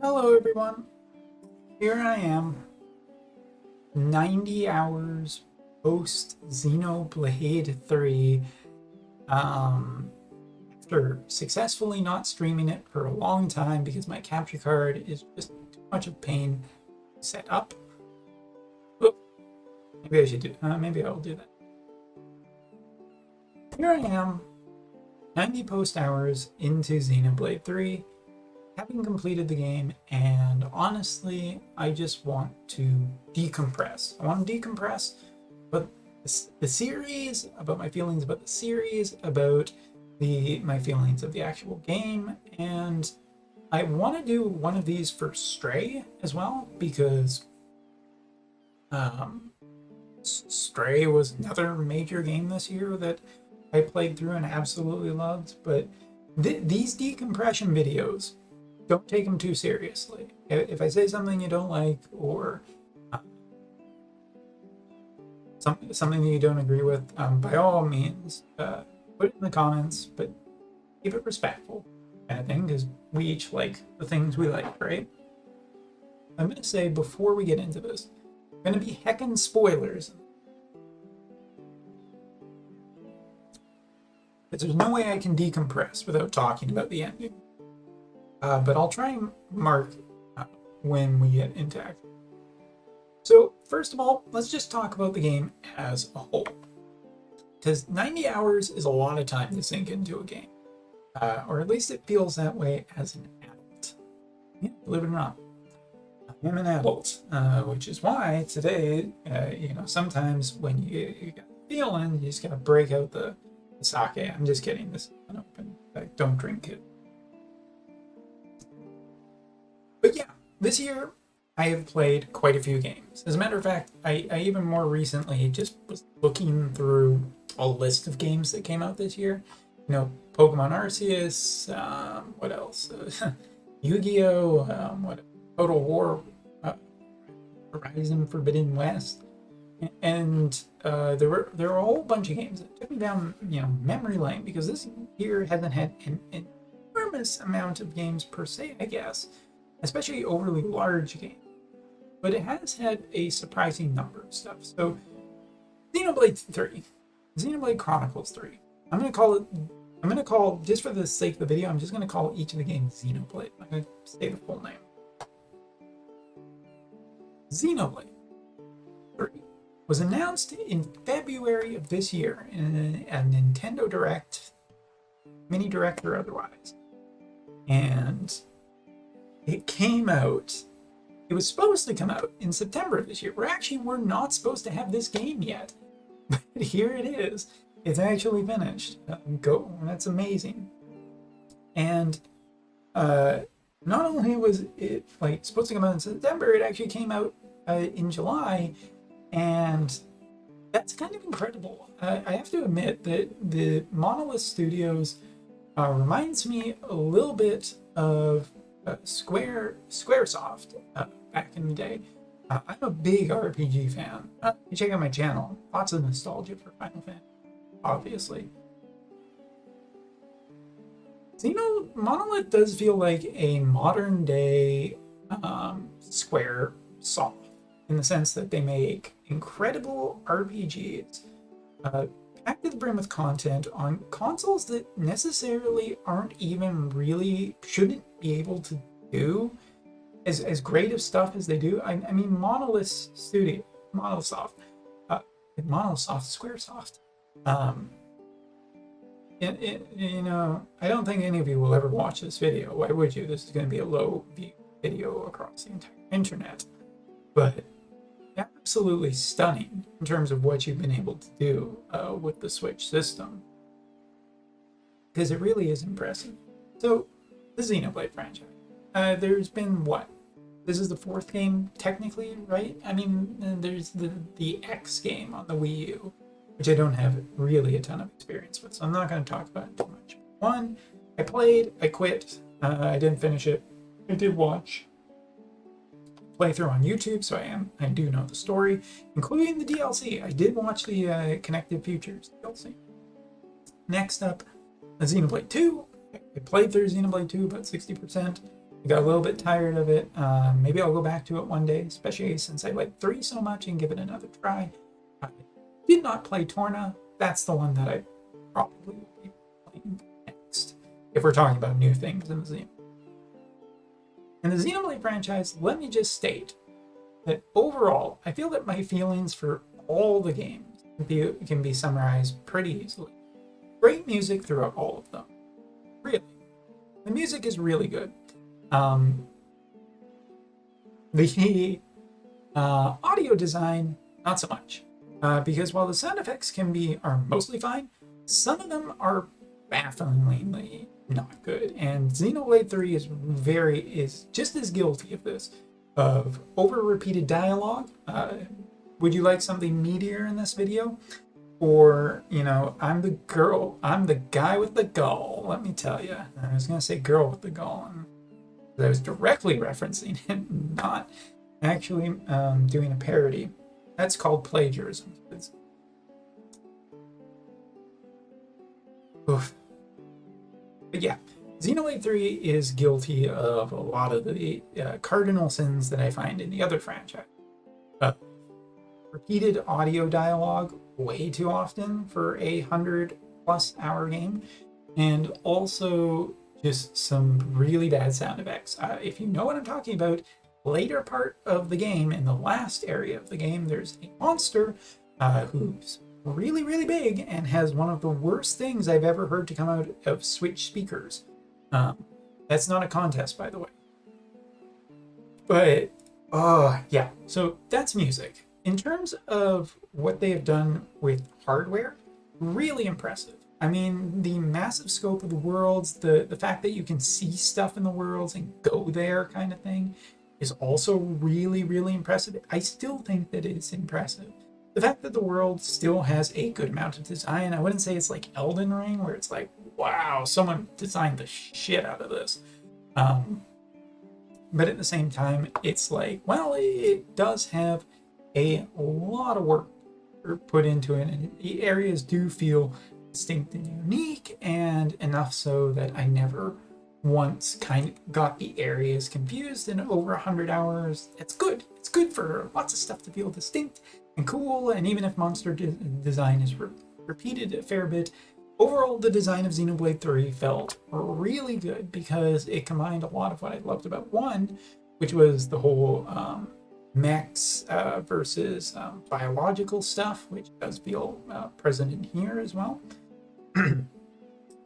Hello everyone, here I am, 90 hours post Xenoblade 3, after successfully not streaming it for a long time because my capture card is just too much of a pain to set up. Oop, maybe I should do, maybe I'll do that. Here I am, 90 post hours into Xenoblade 3, having completed the game, and honestly, I just want to decompress. I want to decompress, but the series, about my feelings about the series, about my feelings of the actual game, and I want to do one of these for Stray as well, because Stray was another major game this year that I played through and absolutely loved, but these decompression videos, don't take them too seriously. If I say something you don't like, or something that you don't agree with, by all means, put it in the comments, but keep it respectful, kind of thing, because we each like the things we like, right? I'm going to say, before we get into this, going to be heckin' spoilers. But there's no way I can decompress without talking about the ending. But I'll try and mark when we get into it. So first of all, let's just talk about the game as a whole. Because 90 hours is a lot of time to sink into a game. Or at least it feels that way as an adult. Yeah, believe it or not. I'm an adult, which is why today, sometimes when you got a feeling, you just gotta break out the sake. I'm just kidding, this is unopened. Don't drink it. But yeah, this year I have played quite a few games. As a matter of fact, I even more recently just was looking through a list of games that came out this year. You know, Pokemon Arceus, what else? Yu-Gi-Oh! What Total War, Horizon Forbidden West, and there were a whole bunch of games that took me down memory lane, because this year hasn't had an enormous amount of games per se, I guess, especially overly large games, but it has had a surprising number of stuff. So Xenoblade 3, Xenoblade Chronicles 3. I'm going to call, just for the sake of the video, I'm just going to call each of the games Xenoblade. I'm going to say the full name. Xenoblade 3 was announced in February of this year in a Nintendo Direct, mini direct or otherwise. And it came out, it was supposed to come out in September of this year. We're not supposed to have this game yet, but here it is. It's actually finished. That's amazing. And not only was it supposed to come out in September, it actually came out in July, and that's kind of incredible. I have to admit that the Monolith Studios reminds me a little bit of Squaresoft back in the day. I'm a big RPG fan. You check out my channel. Lots of nostalgia for Final Fantasy, obviously. Monolith does feel like a modern day Squaresoft, in the sense that they make incredible RPGs, packed to the brim with content on consoles that necessarily shouldn't be able to do as great of stuff as they do. I mean, Squaresoft. I don't think any of you will ever watch this video. Why would you? This is going to be a low view video across the entire internet. But absolutely stunning in terms of what you've been able to do with the Switch system, because it really is impressive. So the Xenoblade franchise, there's been this is the fourth game technically, right? I mean, there's the X game on the Wii U, which I don't have really a ton of experience with, so I'm not going to talk about it too much. One, I played, I quit, I didn't finish it. I did watch playthrough on YouTube, so I do know the story, including the DLC. I did watch the Connected Futures DLC. Next up, Xenoblade 2. I played through Xenoblade 2 about 60%. I got a little bit tired of it. Maybe I'll go back to it one day, especially since I like 3 so much and give it another try. I did not play Torna. That's the one that I probably will be playing next, if we're talking about new things in the Xenoblade. In the Xenoblade franchise, let me just state that overall, I feel that my feelings for all the games can be summarized pretty easily. Great music throughout all of them. Really. The music is really good. The audio design, not so much. Because while the sound effects are mostly fine, some of them are bafflingly not good. And Xenoblade 3 is just as guilty of this, of over repeated dialogue. Would you like something meatier in this video? Or, I'm the guy with the gall, let me tell you. I was gonna say girl with the gall, and I was directly referencing it, not actually doing a parody. That's called plagiarism. Oof. But yeah, Xenoblade 3 is guilty of a lot of the cardinal sins that I find in the other franchise. Repeated audio dialogue way too often for a 100+ hour game, and also just some really bad sound effects. If you know what I'm talking about, later part of the game, in the last area of the game, there's a monster who's really, really big and has one of the worst things I've ever heard to come out of Switch speakers. That's not a contest, by the way. But, yeah, so that's music. In terms of what they have done with hardware, really impressive. I mean, the massive scope of the worlds, the fact that you can see stuff in the worlds and go there kind of thing is also really, really impressive. I still think that it's impressive. The fact that the world still has a good amount of design, I wouldn't say it's like Elden Ring, where it's like, wow, someone designed the shit out of this. But at the same time, it's like, well, it does have a lot of work put into it, and the areas do feel distinct and unique, and enough so that I never once kind of got the areas confused. In over 100 hours, it's good. It's good for lots of stuff to feel distinct and cool, and even if monster design is repeated a fair bit, overall the design of Xenoblade 3 felt really good because it combined a lot of what I loved about 1, which was the whole mechs versus biological stuff, which does feel present in here as well.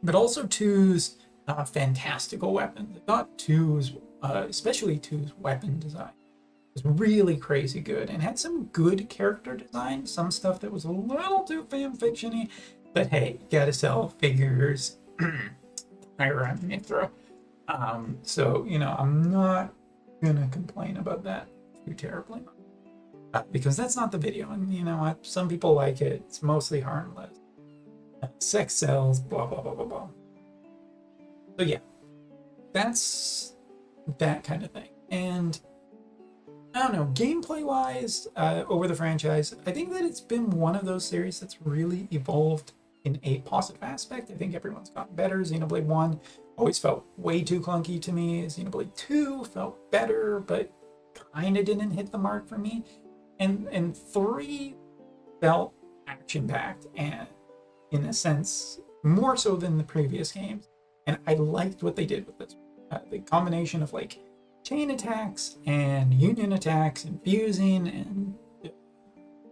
But also 2's fantastical weapons. I thought 2's, especially 2's weapon design, was really crazy good and had some good character design. Some stuff that was a little too fanfiction-y, but hey, gotta sell figures. I rhyme an intro. So, I'm not gonna complain about that too terribly much. Because that's not the video, and you know what? Some people like it. It's mostly harmless. Sex sells, blah, blah, blah, blah, blah. So yeah, that's that kind of thing. And I don't know, gameplay-wise, over the franchise, I think that it's been one of those series that's really evolved in a positive aspect. I think everyone's gotten better. Xenoblade 1 always felt way too clunky to me. Xenoblade 2 felt better, but kind of didn't hit the mark for me. And 3 felt action-packed, and in a sense, more so than the previous games. And I liked what they did with this. The combination of like chain attacks and union attacks and fusing and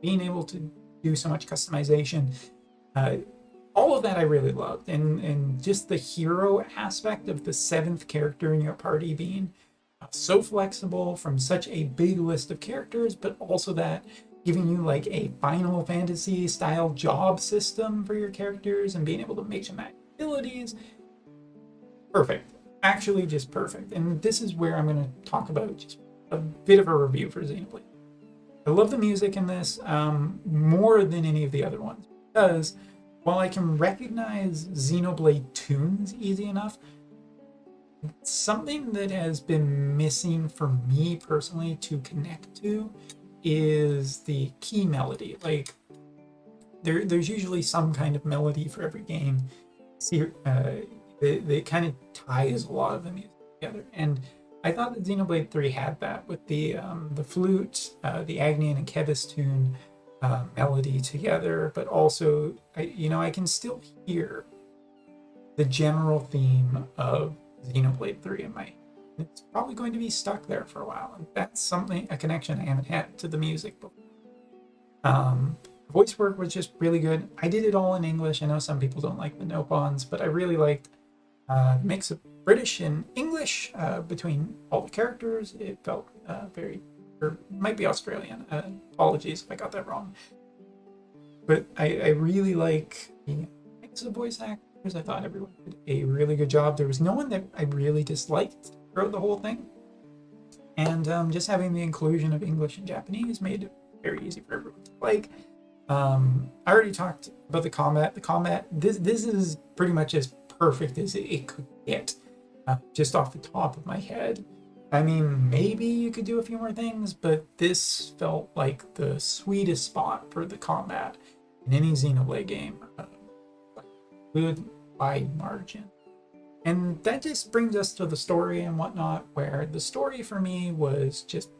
being able to do so much customization. All of that I really loved. And just the hero aspect of the 7th character in your party being so flexible from such a big list of characters, but also that giving you like a Final Fantasy style job system for your characters and being able to make some abilities. Perfect. Actually, just perfect. And this is where I'm going to talk about just a bit of a review for Xenoblade. I love the music in this more than any of the other ones, because while I can recognize Xenoblade tunes easy enough, something that has been missing for me personally to connect to is the key melody. Like, there's usually some kind of melody for every game. See, they kind of ties a lot of the music together. And I thought that Xenoblade 3 had that with the flute, the Agnian and Kevis tune melody together, but also I can still hear the general theme of Xenoblade 3 in my head. It's probably going to be stuck there for a while, and that's something, a connection I haven't had to the music before. Voice work was just really good. I did it all in English. I know some people don't like the Nopons, but I really liked the mix of British and English between all the characters. It felt very, or might be Australian. Apologies if I got that wrong. But I really like the mix of voice actors. I thought everyone did a really good job. There was no one that I really disliked throughout the whole thing. And just having the inclusion of English and Japanese made it very easy for everyone to like. I already talked about the combat. The combat, this is pretty much as perfect as it could get, just off the top of my head. I mean, maybe you could do a few more things, but this felt like the sweetest spot for the combat in any Xenoblade game, good wide margin. And that just brings us to the story and whatnot, where the story for me was just,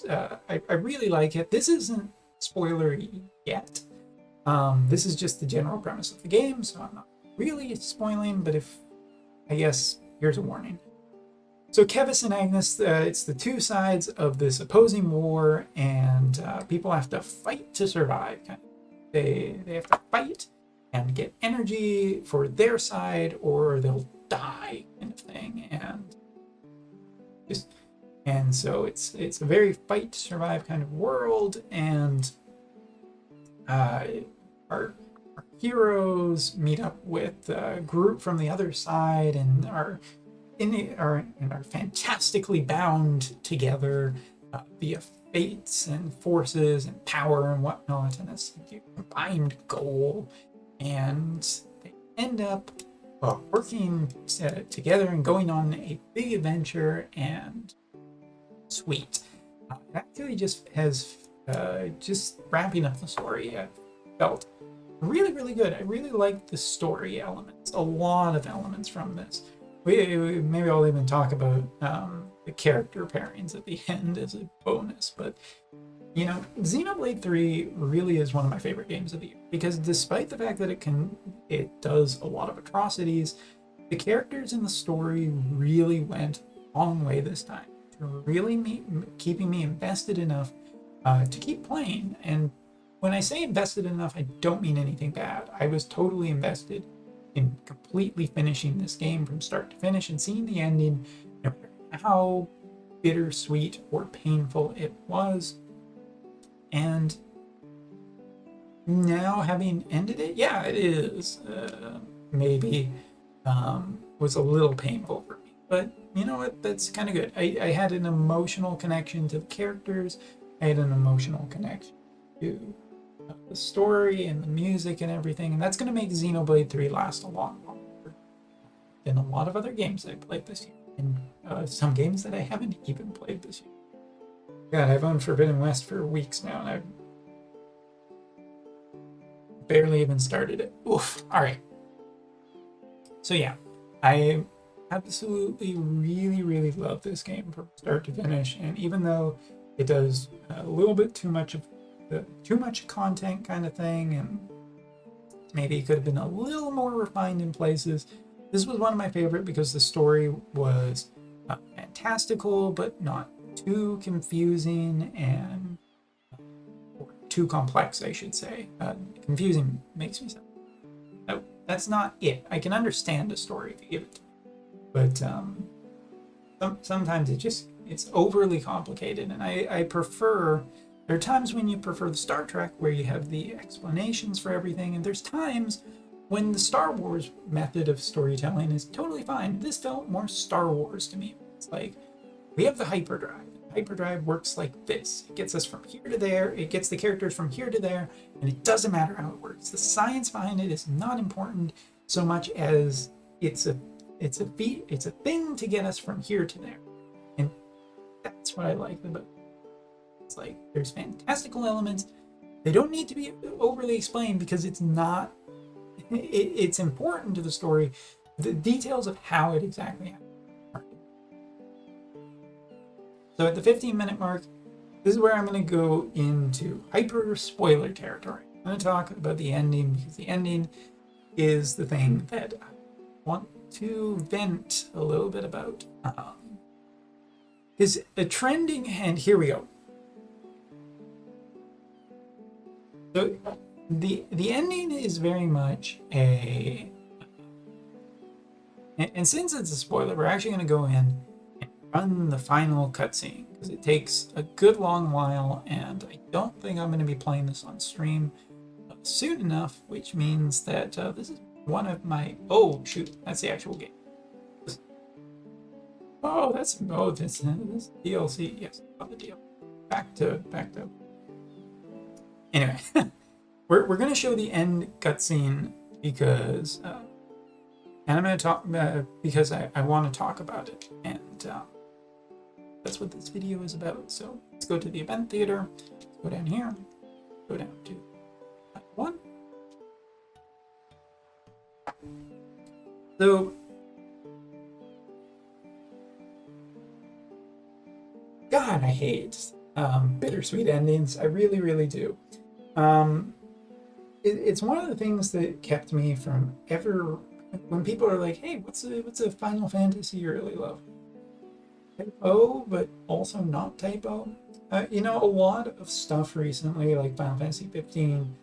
I really like it. This isn't spoilery yet. This is just the general premise of the game, so I'm not really spoiling, but I guess here's a warning. So Kevis and Agnes, it's the two sides of this opposing war, and people have to fight to survive. They have to fight and get energy for their side, or they'll die, kind of thing. And so it's a very fight to survive kind of world, and our heroes meet up with a group from the other side and are fantastically bound together via fates and forces and power and whatnot, and this combined goal, and they end up working together and going on a big adventure. And sweet, it actually just has just wrapping up the story, I felt really, really good. I really liked the story elements, a lot of elements from this. Maybe I'll even talk about the character pairings at the end as a bonus, but Xenoblade 3 really is one of my favorite games of the year, because despite the fact that it does a lot of atrocities, the characters in the story really went a long way this time to really keeping me invested enough to keep playing. And when I say invested enough, I don't mean anything bad. I was totally invested in completely finishing this game from start to finish and seeing the ending, no matter how bittersweet or painful it was. And now, having ended it, yeah, it is maybe was a little painful for me, but you know what, that's kind of good. I had an emotional connection to the characters. I had an emotional connection to the story and the music and everything, and that's going to make Xenoblade 3 last a lot longer than a lot of other games I played this year, and some games that I haven't even played this year. God, I've owned Forbidden West for weeks now, and I've barely even started it. Oof. All right. So yeah, I absolutely really, really love this game from start to finish, and even though it does a little bit too much content kind of thing, and maybe it could have been a little more refined in places, this was one of my favorite because the story was fantastical, but not too confusing and or too complex, I should say. Confusing makes me sound. No, that's not it. I can understand a story if you give it to me, but sometimes it's overly complicated, and I prefer. There are times when you prefer the Star Trek where you have the explanations for everything, and there's times when the Star Wars method of storytelling is totally fine. This felt more Star Wars to me. It's like, we have the hyperdrive. Hyperdrive works like this. It gets us from here to there. It gets the characters from here to there, and it doesn't matter how it works. The science behind it is not important so much as it's a thing to get us from here to there, and that's what I like about it. It's like there's fantastical elements. They don't need to be overly explained because it's not. It's important to the story. The details of how it exactly happened. So at the 15-minute mark, this is where I'm going to go into hyper spoiler territory. I'm going to talk about the ending because the ending is the thing that I want to vent a little bit about. Is a trending, and here we go. So the ending is very much a, and since it's a spoiler, we're actually going to go in and run the final cutscene because it takes a good long while, and I don't think I'm going to be playing this on stream soon enough, which means that this is one of my, oh shoot, that's the actual game. Oh, this DLC. Yes, the deal. Back to. Anyway, we're gonna show the end cutscene because, and I'm gonna talk because I want to talk about it, and that's what this video is about. So let's go to the event theater. Let's go down here. Go down to one. So. God, I hate bittersweet endings. I really, really do. It's one of the things that kept me from ever. When people are like, "Hey, what's a Final Fantasy you really love?" Type O, but also not type O. A lot of stuff recently, like Final Fantasy 15,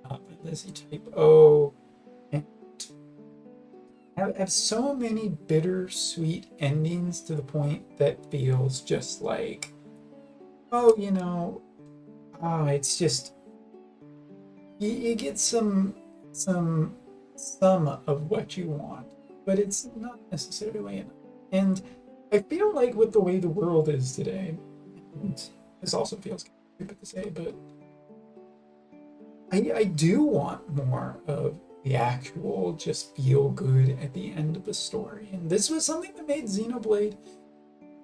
Fantasy type O, and have so many bittersweet endings to the point that feels just like, it's just you get some of what you want, but it's not necessarily enough. And I feel like with the way the world is today, and this also feels stupid to say, but I do want more of the actual just feel good at the end of the story. And this was something that made Xenoblade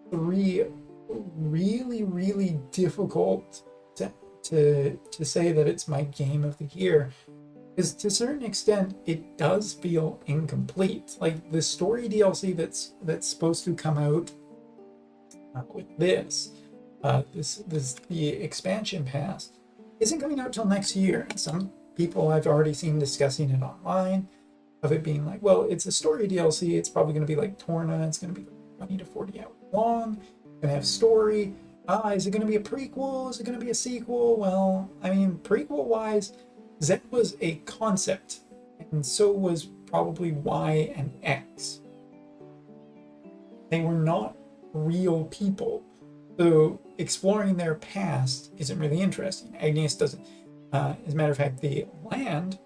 3 really, really difficult to say that it's my game of the year. Because to a certain extent, it does feel incomplete. Like the story DLC that's supposed to come out with the expansion pass isn't coming out till next year. And some people I've already seen discussing it online, of it being like, well, it's a story DLC. It's probably going to be like Torna. It's going to be like 20 to 40 hours long. It's going to have story. Is it going to be a prequel? Is it going to be a sequel? Well, I mean, prequel-wise, Zen was a concept, and so was probably Y and X. They were not real people. So exploring their past isn't really interesting. Agnes doesn't. As a matter of fact, the land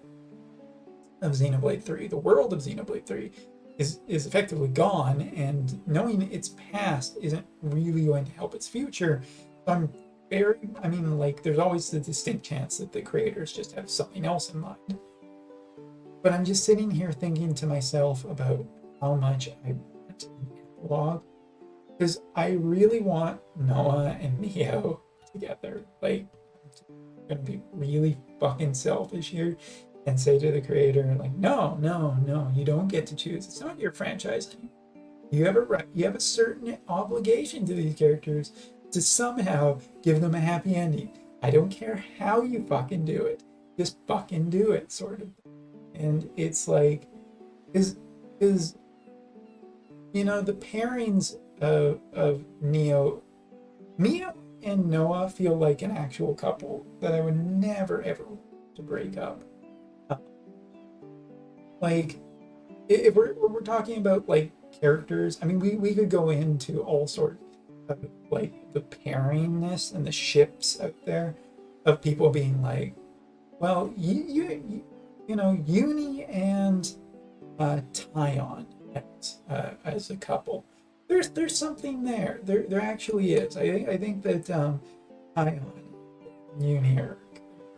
of Xenoblade 3, the world of Xenoblade 3, is effectively gone, and knowing its past isn't really going to help its future. So there's always the distinct chance that the creators just have something else in mind. But I'm just sitting here thinking to myself about how much I want an epilogue, because I really want Noah and Neo together. Like, I'm gonna be really fucking selfish here and say to the creator, like, no, you don't get to choose. It's not your franchise anymore. You have a certain obligation to these characters to somehow give them a happy ending. I don't care how you fucking do it. Just fucking do it, sort of. And it's like, is the pairings of Neo and Noah feel like an actual couple that I would never ever want to break up. Like, if we're talking about like characters, I mean, we could go into all sorts of like the pairingness and the ships out there of people being like, well, you know, Uni and Tyon as a couple. There's something there. There actually is. I think that Tyon and Uni are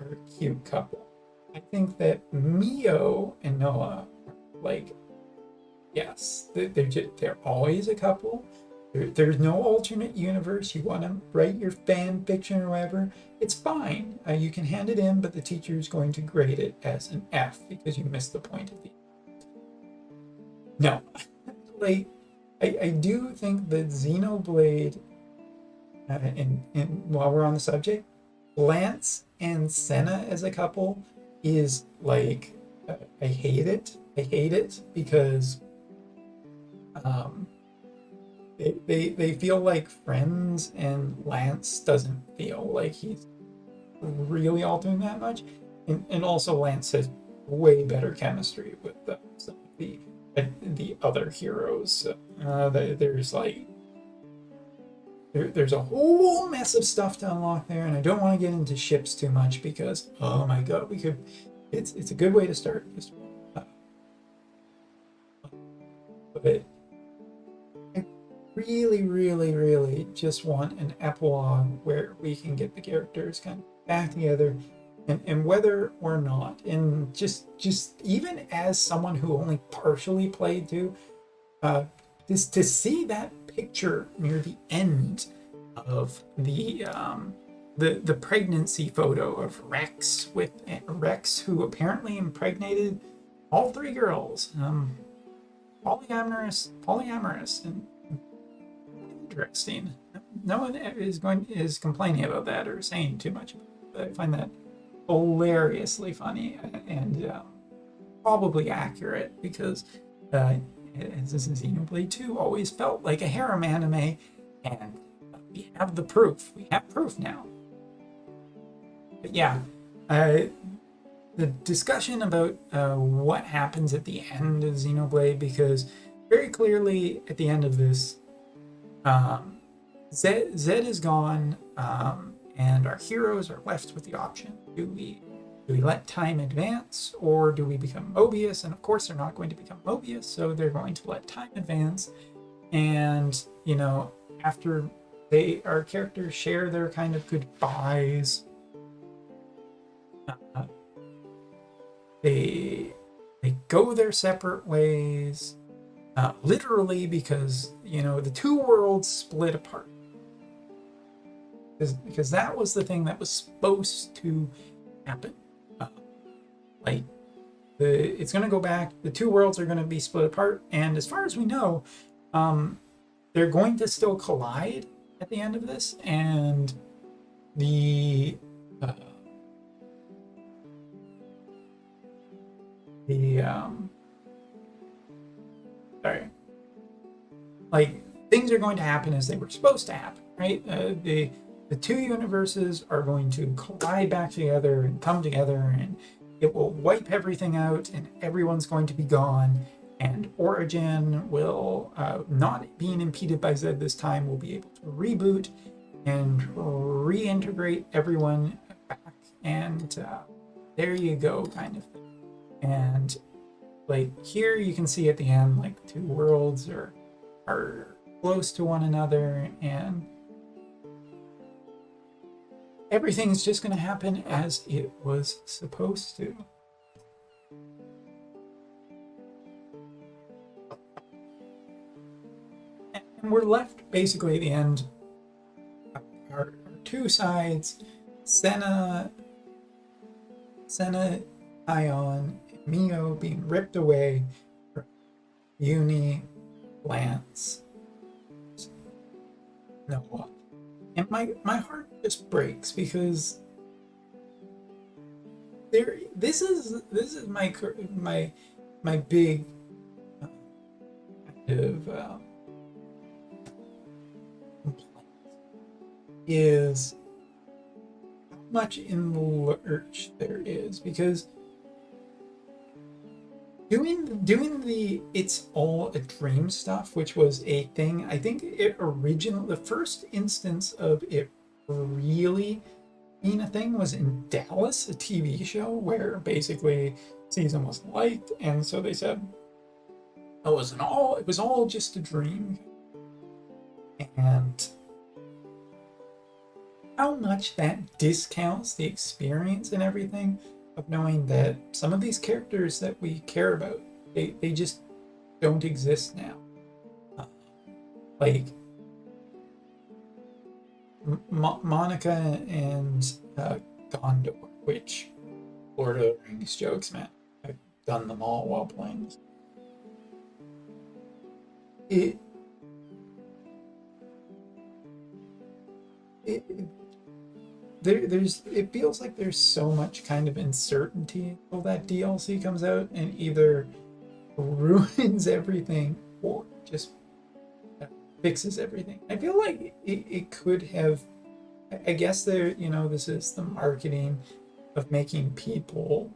a cute couple. I think that Mio and Noah are like, yes, they're always a couple. There's no alternate universe. You want to write your fan fiction or whatever, it's fine. You can hand it in, but the teacher is going to grade it as an F because you missed the point of the. No, like I do think that Xenoblade and while we're on the subject, Lance and Senna as a couple is like, I hate it. I hate it because um, they feel like friends, and Lance doesn't feel like he's really altering that much. And also Lance has way better chemistry with some of the other heroes. There's like there's a whole mess of stuff to unlock there, and I don't want to get into ships too much because oh my god, we could. It's a good way to start. But I really, really, really just want an epilogue where we can get the characters kind of back together, and whether or not, and just even as someone who only partially played too, just to see that picture near the end of the pregnancy photo of Rex, with Rex, who apparently impregnated all three girls. Polyamorous, and interesting. No one is complaining about that or saying too much about it, but I find that hilariously funny and probably accurate because as Xenoblade 2 always felt like a harem anime, and we have the proof. We have proof now. But yeah, the discussion about what happens at the end of Xenoblade, because very clearly at the end of this, Zed is gone, and our heroes are left with the option: do we let time advance, or do we become Mobius? And of course, they're not going to become Mobius, so they're going to let time advance. And after our characters share their kind of goodbyes, they go their separate ways, literally, because the two worlds split apart, because that was the thing that was supposed to happen. Like it's going to go back. The two worlds are going to be split apart, and as far as we know, they're going to still collide at the end of this, and the sorry, like things are going to happen as they were supposed to happen, right? The two universes are going to collide back together and come together, and it will wipe everything out, and everyone's going to be gone. And Origin will, not being impeded by Zed this time, will be able to reboot and reintegrate everyone back. And there you go, kind of thing. And like here you can see at the end, like the two worlds are close to one another, and everything's just going to happen as it was supposed to. And we're left basically at the end, our two sides, Senna, Ion, and Mio being ripped away from Uni, Lance, Noah. And my heart just breaks because this is my big kind of complaint, is how much in the lurch there is, because doing the "it's all a dream" stuff, which was a thing. I think the first instance of it really being a thing was in Dallas, a TV show where basically season wasn't liked, and so they said it was all just a dream. And how much that discounts the experience and everything of knowing that some of these characters that we care about, they just don't exist now. Like Monica and Gondor, which Lord of the Rings jokes, man. I've done them all while playing this. it feels like there's so much kind of uncertainty until that DLC comes out and either ruins everything or just fixes everything. I feel like it could have. I guess this is the marketing of making people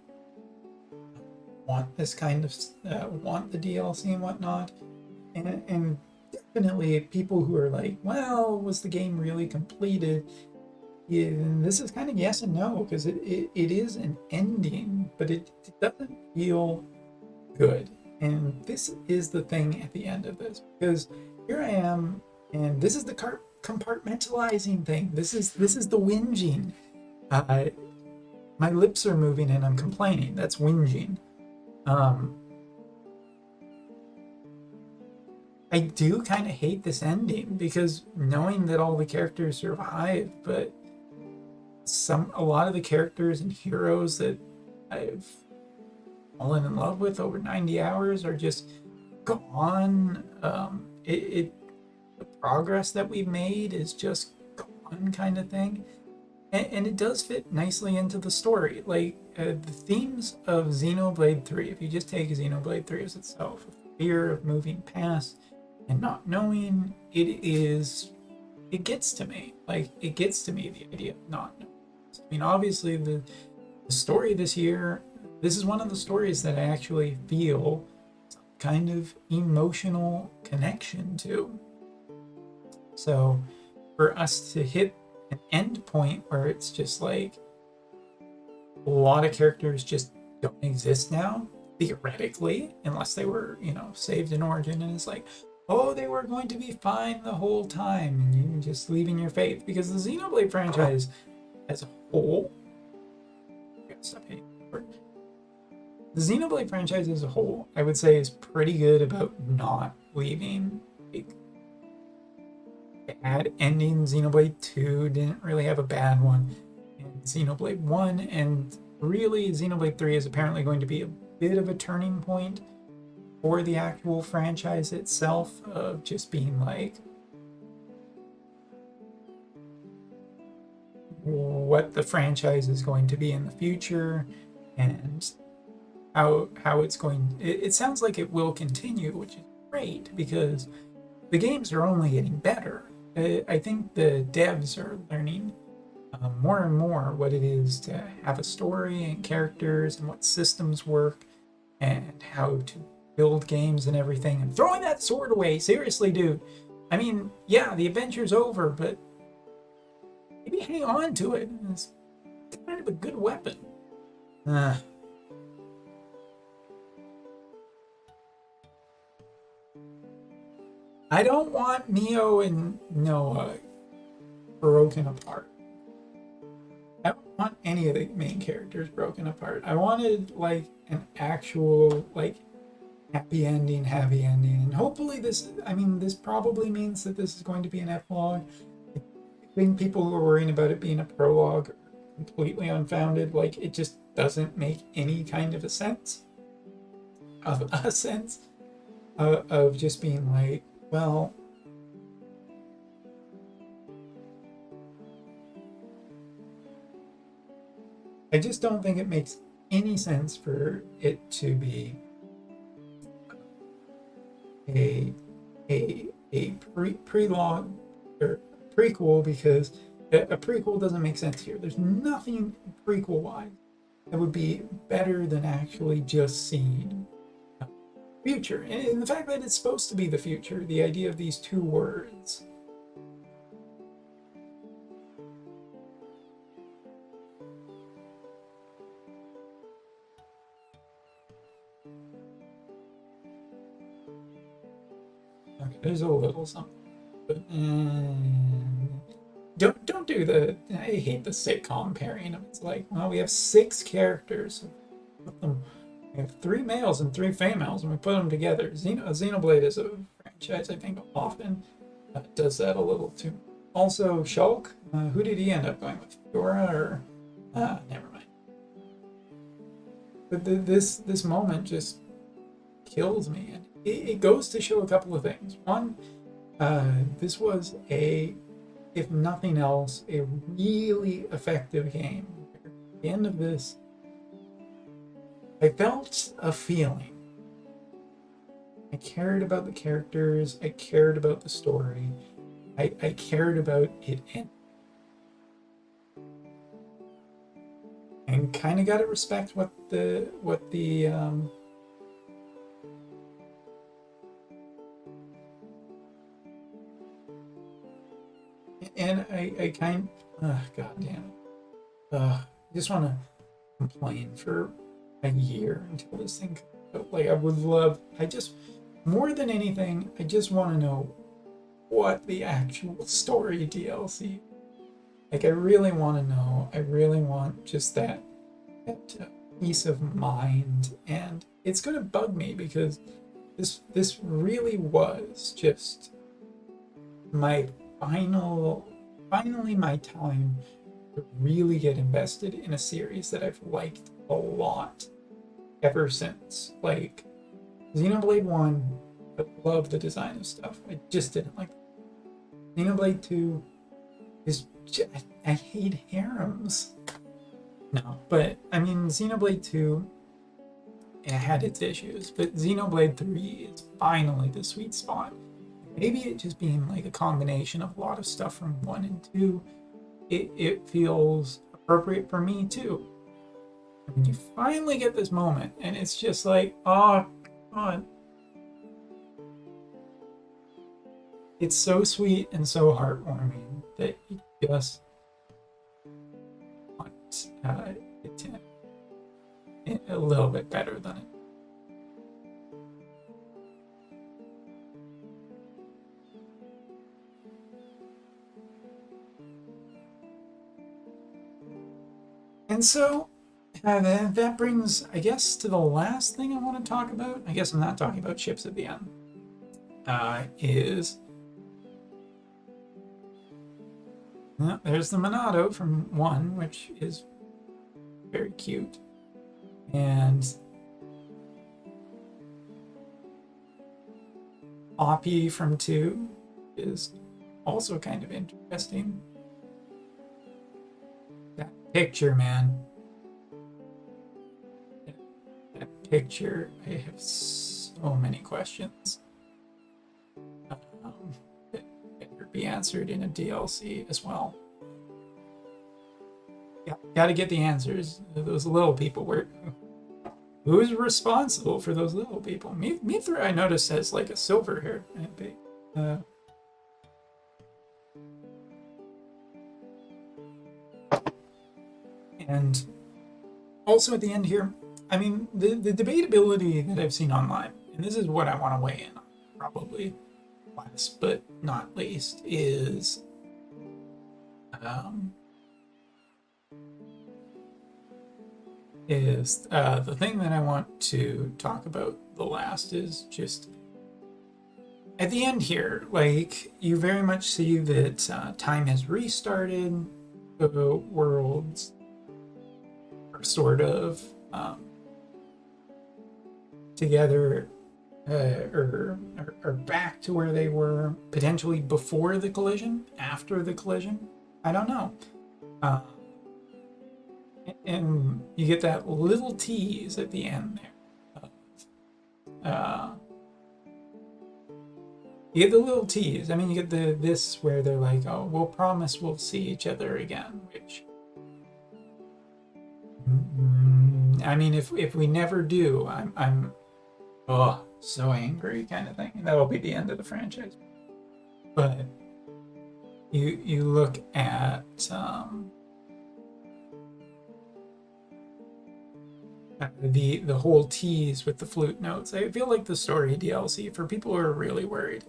want this kind of want the DLC and whatnot, and definitely people who are like, well, was the game really completed? Yeah, this is kind of yes and no because it is an ending, but it doesn't feel good. And this is the thing at the end of this because here I am, and this is the compartmentalizing thing. This is the whinging. Uh, my lips are moving and I'm complaining. That's whinging. Um, I do kind of hate this ending because knowing that all the characters survive, but a lot of the characters and heroes that I've fallen in love with over 90 hours are just gone. The progress that we've made is just gone, kind of thing, and it does fit nicely into the story. Like the themes of Xenoblade 3. If you just take Xenoblade 3 as itself, fear of moving past and not knowing, it gets to me. Like it gets to me, the idea of not knowing. I mean, obviously the story this year, this is one of the stories that I actually feel some kind of emotional connection to. So for us to hit an end point where it's just like a lot of characters just don't exist now, theoretically, unless they were, saved in Origin, and it's like, oh, they were going to be fine the whole time, and you're just leaving your faith. Because the Xenoblade franchise as a whole, the Xenoblade franchise as a whole, I would say, is pretty good about not leaving bad ending. Xenoblade 2 didn't really have a bad one, and Xenoblade 1, and really Xenoblade 3 is apparently going to be a bit of a turning point for the actual franchise itself, of just being like, what the franchise is going to be in the future, and how it's going. It sounds like it will continue, which is great because the games are only getting better. I think the devs are learning more and more what it is to have a story and characters and what systems work and how to build games and everything. And throwing that sword away, seriously, dude. I mean, yeah, the adventure's over, but maybe hang on to it. It's kind of a good weapon. I don't want Neo and Noah broken apart. I don't want any of the main characters broken apart. I wanted like an actual like happy ending, and hopefully this probably means that this is going to be an epilogue. I think people who are worrying about it being a prologue are completely unfounded. Like it just doesn't make any kind of a sense of just being like, well, I just don't think it makes any sense for it to be a prequel, because a prequel doesn't make sense here. There's nothing prequel wise that would be better than actually just seeing future, and the fact that it's supposed to be the future, the idea of these two words. Okay, there's a little something, but don't do the. I hate the sitcom pairing. It's like, well, we have 6 characters, put them. We have 3 males and 3 females, and we put them together. Xenoblade is a franchise I think often does that a little too. Also, Shulk, who did he end up going with? Fiora or never mind. But this moment just kills me, and it goes to show a couple of things. One, this was a if nothing else, a really effective game. At the end of this, I felt a feeling. I cared about the characters, I cared about the story, I cared about it and kind of got to respect what the and I kind god damn it. I just want to complain for a year until this thing comes out. Like I would love, I just, more than anything, I just want to know what the actual story DLC. Like I really want to know. I really want just that peace of mind, and it's gonna bug me because this really was just my finally my time to really get invested in a series that I've liked a lot ever since. Like Xenoblade 1, I love the design of stuff. I just didn't like it. Xenoblade 2 is just, I hate harems. No, but I mean Xenoblade 2, it had its issues, but Xenoblade 3 is finally the sweet spot. Maybe it just being like a combination of a lot of stuff from 1 and 2, it feels appropriate for me too. And when you finally get this moment, and it's just like, oh god, it's so sweet and so heartwarming that you just want it to end a little bit better than it. And so that brings, I guess, to the last thing I want to talk about. I guess I'm not talking about ships at the end. There's the Monado from 1, which is very cute. And Oppie from 2 is also kind of interesting. That picture, man. That picture, I have so many questions that better be answered in a DLC as well. Yeah, gotta get the answers. Those little people were. Who's responsible for those little people? Mithra, I noticed, has like a silver hair. And also at the end here, I mean, the debatability that I've seen online, and this is what I want to weigh in on, probably last but not least, is the thing that I want to talk about the last is just at the end here, like you very much see that time has restarted, the worlds are sort of together, or are back to where they were potentially before the collision, after the collision. I don't know. And you get that little tease at the end there. You get the little tease. I mean, you get this where they're like, "Oh, we'll promise we'll see each other again," which, I mean, if we never do, I'm so angry, kind of thing. And that'll be the end of the franchise. But you look at the whole tease with the flute notes. I feel like the story DLC, for people who are really worried,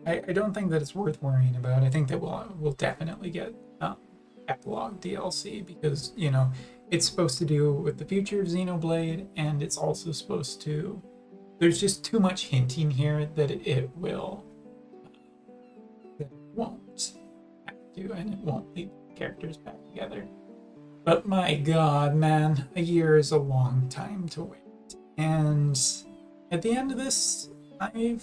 I don't think that it's worth worrying about. I think that we'll definitely get epilogue DLC, because it's supposed to do with the future of Xenoblade, and it's also supposed to. There's just too much hinting here that it will, that it won't have to, and it won't lead the characters back together. But my god, man, a year is a long time to wait. And at the end of this, I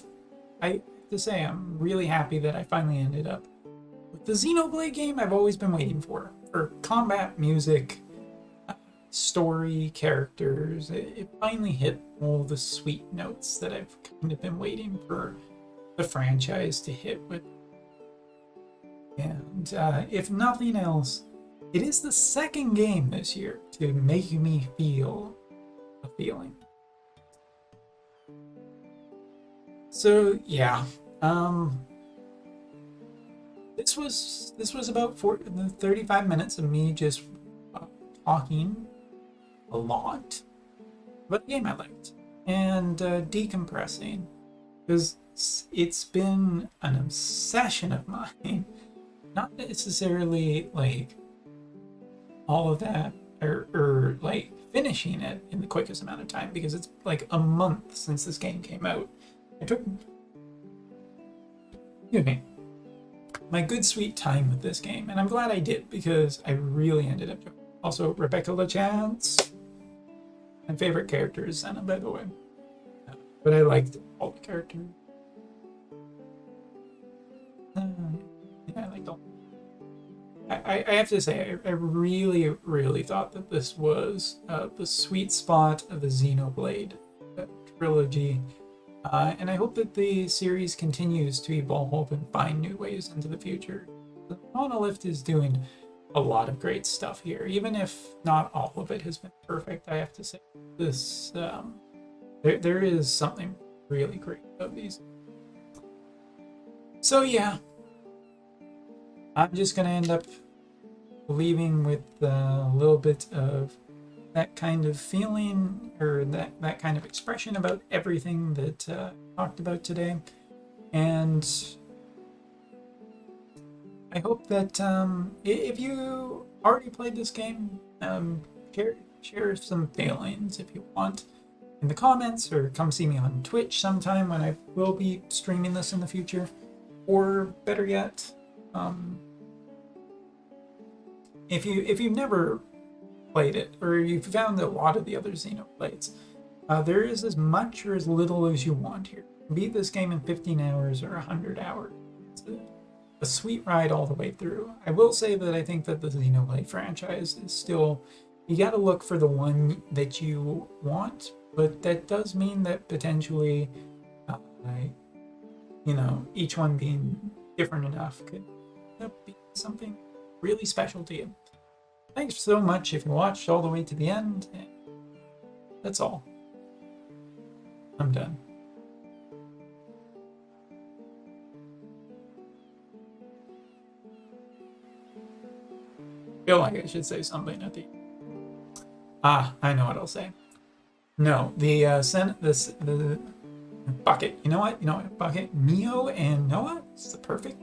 have to say I'm really happy that I finally ended up The Xenoblade game I've always been waiting for combat, music, story, characters. It finally hit all the sweet notes that I've kind of been waiting for the franchise to hit with. And if nothing else, it is the second game this year to make me feel a feeling. So yeah, this was about 35 minutes of me just talking a lot about the game I liked and decompressing, because it's been an obsession of mine. Not necessarily like all of that or like finishing it in the quickest amount of time, because it's like a month since this game came out. I took, excuse me, my good sweet time with this game, and I'm glad I did, because I really ended up enjoying it. Also, Rebecca LaChance, my favorite character is Senna, by the way, but I liked all the characters. Yeah, I liked all. I have to say, I really, really thought that this was the sweet spot of the Xenoblade trilogy. And I hope that the series continues to evolve and find new ways into the future. The Monolith is doing a lot of great stuff here, even if not all of it has been perfect. I have to say, this there is something really great about these. So yeah, I'm just gonna end up leaving with a little bit of that kind of feeling, or that kind of expression about everything that I talked about today. And I hope that if you already played this game, share some feelings if you want in the comments, or come see me on Twitch sometime when I will be streaming this in the future. Or better yet, if you've never played it, or you've found a lot of the other Xenoblades, there is as much or as little as you want here. Beat this game in 15 hours or 100 hours. It's a sweet ride all the way through. I will say that I think that the Xenoblade franchise is still, you gotta look for the one that you want, but that does mean that potentially, each one being different enough could be something really special to you. Thanks so much if you watched all the way to the end, and that's all. I'm done. I feel like I should say something at the end. I know what I'll say. No, the Bucket. You know what? Bucket, Neo, and Noah. It's the perfect.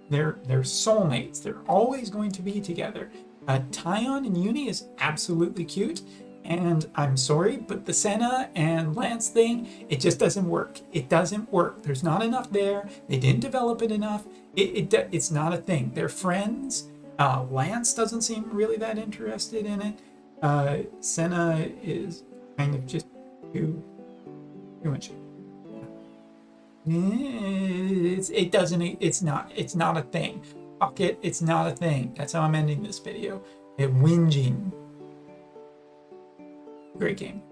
They're soulmates. They're always going to be together. Tyon and Uni is absolutely cute, and I'm sorry, but the Senna and Lance thing, it just doesn't work. It doesn't work. There's not enough there. They didn't develop it enough. It's not a thing. They're friends. Lance doesn't seem really that interested in it. Senna is kind of just too much. It's not a thing. Fuck it, it's not a thing. That's how I'm ending this video. Whinging. Great game.